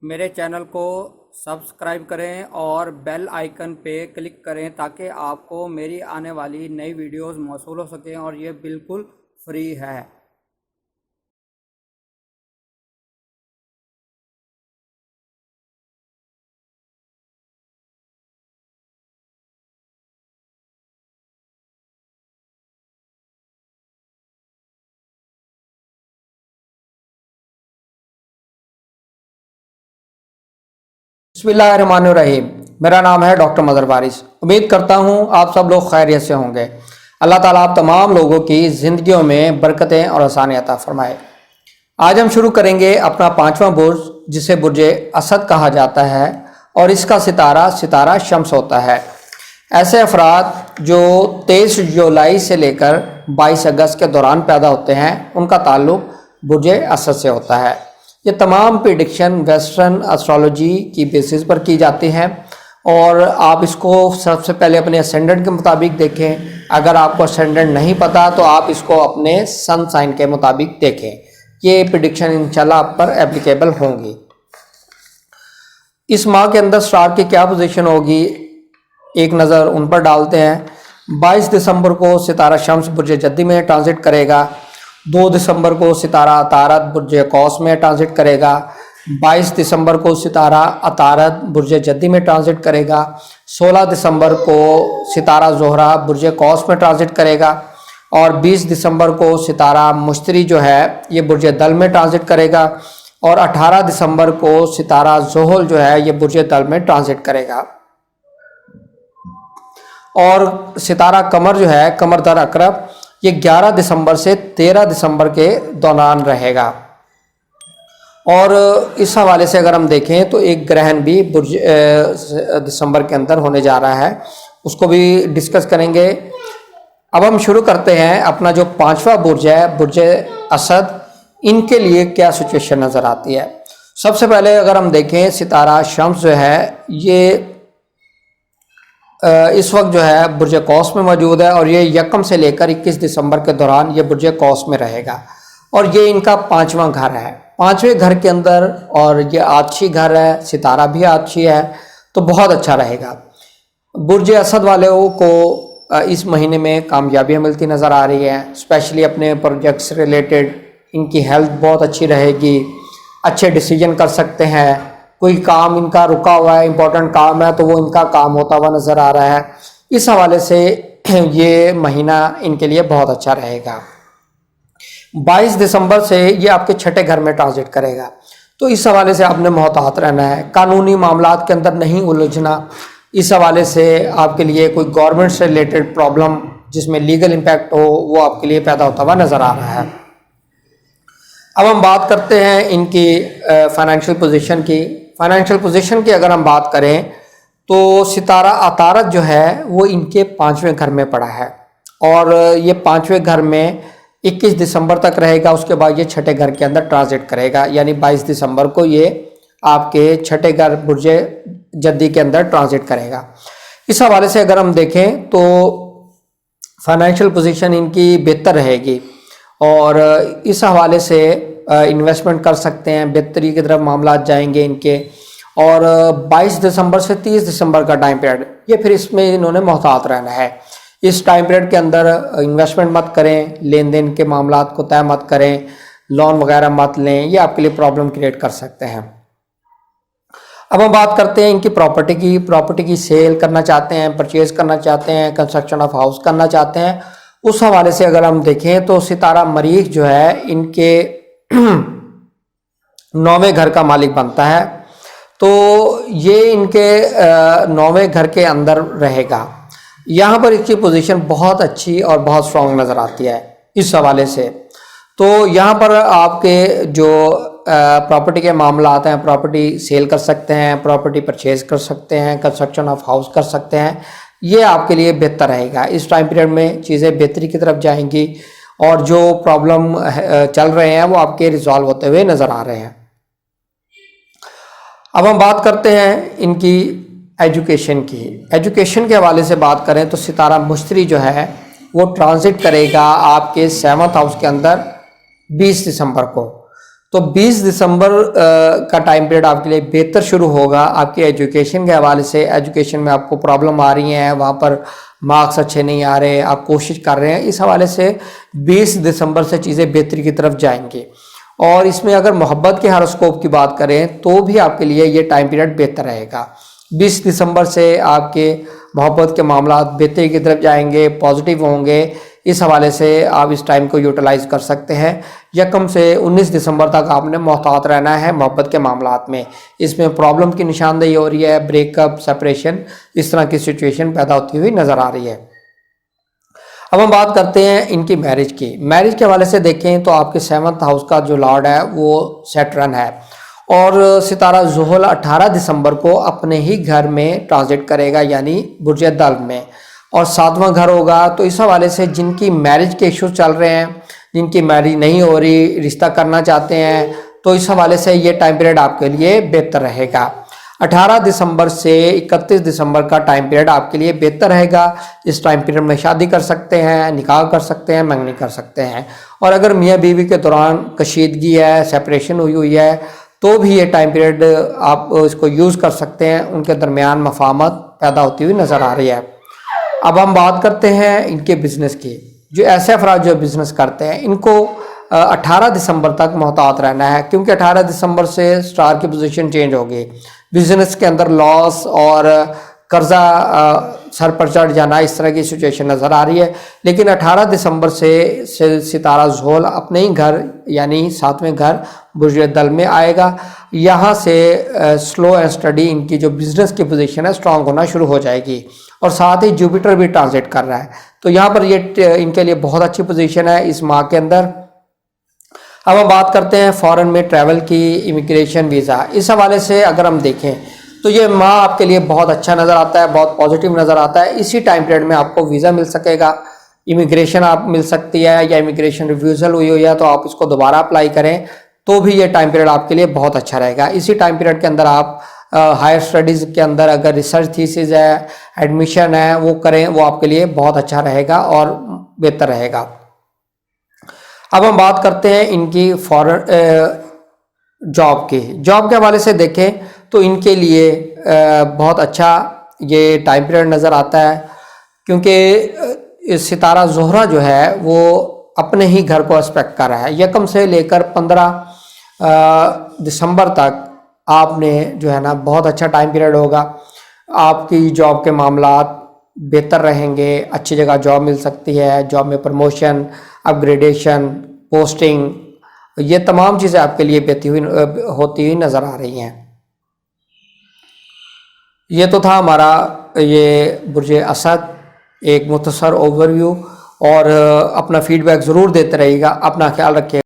मेरे चैनल को सब्सक्राइब करें और बेल आइकन पे क्लिक करें ताकि आपको मेरी आने वाली नई वीडियोस मौसूल हो सकें और ये बिल्कुल फ्री है। बिस्मिल्लाहिर्रहमानिर्रहीम। मेरा नाम है डॉक्टर मदर वारिस। उम्मीद करता हूँ आप सब लोग खैरियत से होंगे। अल्लाह ताला आप तमाम लोगों की ज़िंदगियों में बरकतें और आसानी अता फरमाए। आज हम शुरू करेंगे अपना 5वां बुर्ज, जिसे बुर्ज असद कहा जाता है और इसका सितारा सितारा शम्स होता है। ऐसे अफराद जो 23 जुलाई से लेकर 22 अगस्त के दौरान पैदा होते हैं उनका ताल्लुक बुर्ज असद से होता है। ये तमाम प्रिडिक्शन वेस्टर्न एस्ट्रोलॉजी की बेसिस पर की जाती हैं और आप इसको सबसे पहले अपने असेंडेंट के मुताबिक देखें। अगर आपको असेंडेंट नहीं पता तो आप इसको अपने सन साइन के मुताबिक देखें। ये प्रिडिक्शन इंशाल्लाह आप पर एप्लीकेबल होंगी। इस माह के अंदर स्टार की क्या पोजीशन होगी, एक नज़र उन पर डालते हैं। 22 दिसंबर को सितारा शम्स बुर्ज जद्दी में ट्रांजिट करेगा। 2 दिसंबर को सितारा अतारत बुर्ज कौस में ट्रांजिट करेगा। 22 दिसंबर को सितारा अतारत बुर्ज जद्दी में ट्रांजिट करेगा। 16 दिसंबर को सितारा ज़ोहरा बुर्ज कौस में ट्रांजिट करेगा और 20 दिसंबर को सितारा मुश्तरी जो है ये बुर्ज दल में ट्रांजिट करेगा और 18 दिसंबर को सितारा ज़ोहल जो है ये बुर्ज दल में ट्रांजिट करेगा। और सितारा कमर जो है कमर दर अकरब ये 11 दिसंबर से 13 दिसंबर के दौरान रहेगा। और इस हवाले से अगर हम देखें तो एक ग्रहण भी बुर्ज दिसंबर के अंदर होने जा रहा है, उसको भी डिस्कस करेंगे। अब हम शुरू करते हैं अपना जो 5वां बुर्ज है बुर्ज असद, इनके लिए क्या सिचुएशन नज़र आती है। सबसे पहले अगर हम देखें सितारा शम्स जो है ये इस वक्त जो है बुर्ज कौस में मौजूद है और ये 1 से लेकर 21 दिसंबर के दौरान ये बुर्ज कौस में रहेगा और ये इनका 5वां घर है। 5वें घर के अंदर और ये आछी घर है, सितारा भी आछी है, तो बहुत अच्छा रहेगा। बुर्ज असद वालों को इस महीने में कामयाबियाँ मिलती नज़र आ रही हैं, स्पेशली अपने प्रोजेक्ट्स रिलेटेड इनकी हेल्थ बहुत अच्छी रहेगी, अच्छे डिसीजन कर सकते हैं। कोई काम इनका रुका हुआ है, इंपॉर्टेंट काम है, तो वो इनका काम होता हुआ नज़र आ रहा है। इस हवाले से ये महीना इनके लिए बहुत अच्छा रहेगा। 22 दिसंबर से ये आपके 6ठे घर में ट्रांजिट करेगा, तो इस हवाले से आपने मोहतात रहना है, कानूनी मामलात के अंदर नहीं उलझना। इस हवाले से आपके लिए कोई गवर्नमेंट से रिलेटेड प्रॉब्लम जिसमें लीगल इम्पैक्ट हो वो आपके लिए पैदा होता हुआ नज़र आ रहा है। अब हम बात करते हैं इनकी फाइनेंशियल पोजीशन की। फाइनेंशियल पोजीशन की अगर हम बात करें तो सितारा अतारत जो है वो इनके 5वें घर में पड़ा है और ये 5वें घर में 21 दिसंबर तक रहेगा। उसके बाद ये 6ठे घर के अंदर ट्रांजिट करेगा, यानी 22 दिसंबर को ये आपके 6ठे घर बुर्ज जद्दी के अंदर ट्रांजिट करेगा। इस हवाले से अगर हम देखें तो फाइनेंशियल पोजीशन इनकी बेहतर रहेगी और इस हवाले से इन्वेस्टमेंट कर सकते हैं, बेहतरी की तरफ मामला जाएंगे इनके। और 22 दिसंबर से 30 दिसंबर का टाइम पीरियड, ये फिर इसमें इन्होंने मोहतात रहना है। इस टाइम पीरियड के अंदर इन्वेस्टमेंट मत करें, लेन देन के मामलात को तय मत करें, लोन वगैरह मत लें, ये आपके लिए प्रॉब्लम क्रिएट कर सकते हैं। अब हम बात करते हैं इनकी प्रॉपर्टी की सेल करना चाहते हैं, परचेज करना चाहते हैं, कंस्ट्रक्शन ऑफ हाउस करना चाहते हैं। उस हवाले से अगर हम देखें तो सितारा मरीख जो है इनके 9वें घर का मालिक बनता है, तो ये इनके 9वें घर के अंदर रहेगा। यहाँ पर इसकी पोजीशन बहुत अच्छी और बहुत स्ट्रॉन्ग नज़र आती है इस हवाले से। तो यहाँ पर आपके जो प्रॉपर्टी के मामला आते हैं, प्रॉपर्टी सेल कर सकते हैं, प्रॉपर्टी परचेज कर सकते हैं, कंस्ट्रक्शन ऑफ हाउस कर सकते हैं, ये आपके लिए बेहतर रहेगा। इस टाइम पीरियड में चीज़ें बेहतरी की तरफ जाएंगी और जो प्रॉब्लम चल रहे हैं वो आपके रिजॉल्व होते हुए नज़र आ रहे हैं। अब हम बात करते हैं इनकी एजुकेशन की। एजुकेशन के हवाले से बात करें तो सितारा मुश्तरी जो है वो ट्रांजिट करेगा आपके 7th हाउस के अंदर 20 दिसंबर को। तो 20 दिसंबर का टाइम पीरियड आपके लिए बेहतर शुरू होगा आपकी एजुकेशन के हवाले से। एजुकेशन में आपको प्रॉब्लम आ रही है, वहाँ पर मार्क्स अच्छे नहीं आ रहे, आप कोशिश कर रहे हैं, इस हवाले से 20 दिसंबर से चीज़ें बेहतरी की तरफ जाएंगी। और इसमें अगर मोहब्बत के हॉरोस्कोप की बात करें तो भी आपके लिए ये टाइम पीरियड बेहतर रहेगा। 20 दिसंबर से आपके मोहब्बत के मामला बेहतरी की तरफ जाएंगे, पॉजिटिव होंगे। इस हवाले से आप इस टाइम को यूटिलाइज कर सकते हैं। यकम से 19 दिसंबर तक आपने मोहतात रहना है मोहब्बत के मामलात में। इसमें प्रॉब्लम की निशानदेही हो रही है, ब्रेकअप, सेपरेशन, इस तरह की सिचुएशन पैदा होती हुई नज़र आ रही है। अब हम बात करते हैं इनकी मैरिज की। मैरिज के हवाले से देखें तो आपके 7th हाउस का जो लॉर्ड है वो सैटर्न है और सितारा ज़ुहल 18 दिसंबर को अपने ही घर में ट्रांजिट करेगा, यानी बुर्ज दल्व में, और 7वां घर होगा। तो इस हवाले से जिनकी मैरिज के इश्यूज चल रहे हैं, जिनकी मैरिज नहीं हो रही, रिश्ता करना चाहते हैं, तो इस हवाले से ये टाइम पीरियड आपके लिए बेहतर रहेगा। 18 दिसंबर से 31 दिसंबर का टाइम पीरियड आपके लिए बेहतर रहेगा। इस टाइम पीरियड में शादी कर सकते हैं, निकाह कर सकते हैं, मंगनी कर सकते हैं। और अगर मियाँ बीवी के दौरान कशीदगी है, सेपरेशन हुई हुई है, तो भी ये टाइम पीरियड आप इसको यूज़ कर सकते हैं। उनके दरमियान मफाहमत पैदा होती हुई नज़र आ रही है। अब हम बात करते हैं इनके बिज़नेस की। जो ऐसे अफराद जो बिज़नेस करते हैं, इनको 18 दिसंबर तक मोहतात रहना है, क्योंकि 18 दिसंबर से स्टार की पोजीशन चेंज होगी। बिजनेस के अंदर लॉस और कर्जा सर पर चढ़ जाना, इस तरह की सिचुएशन नज़र आ रही है। लेकिन 18 दिसंबर से सितारा ज़ुहल अपने ही घर यानी 7वें घर बुर्ज दल में आएगा। यहाँ से स्लो एंड स्टडी इनकी जो बिज़नेस की पोजीशन है स्ट्रांग होना शुरू हो जाएगी। और साथ ही जुपिटर भी ट्रांजिट कर रहा है, तो यहाँ पर ये इनके लिए बहुत अच्छी पोजीशन है इस माह के अंदर। अब हम बात करते हैं फॉरेन में ट्रैवल की, इमिग्रेशन, वीज़ा। इस हवाले से अगर हम देखें तो ये माह आपके लिए बहुत अच्छा नज़र आता है, बहुत पॉजिटिव नज़र आता है। इसी टाइम पीरियड में आपको वीज़ा मिल सकेगा, इमिग्रेशन आप मिल सकती है, या इमिग्रेशन रिफ्यूज़ल हुई हुई है तो आप इसको दोबारा अप्लाई करें, तो भी ये टाइम पीरियड आपके लिए बहुत अच्छा रहेगा। इसी टाइम पीरियड के अंदर आप हायर स्टडीज़ के अंदर अगर रिसर्च थीसिस है, एडमिशन है, वो करें, वो आपके लिए बहुत अच्छा रहेगा और बेहतर रहेगा। अब हम बात करते हैं इनकी फॉरेन जॉब की। जॉब के हवाले से देखें तो इनके लिए बहुत अच्छा ये टाइम पीरियड नज़र आता है, क्योंकि सितारा ज़ोहरा जो है वो अपने ही घर को एस्पेक्ट कर रहा है। यकम से लेकर 15 दिसंबर तक आपने जो है ना बहुत अच्छा टाइम पीरियड होगा। आपकी जॉब के मामलात बेहतर रहेंगे, अच्छी जगह जॉब मिल सकती है, जॉब में प्रमोशन, अपग्रेडेशन, पोस्टिंग, ये तमाम चीज़ें आपके लिए होती हुई नज़र आ रही हैं। ये तो था हमारा ये बुर्ज असद एक मुख्तसर ओवरव्यू, और अपना फीडबैक ज़रूर देते रहिएगा। अपना ख्याल रखिएगा।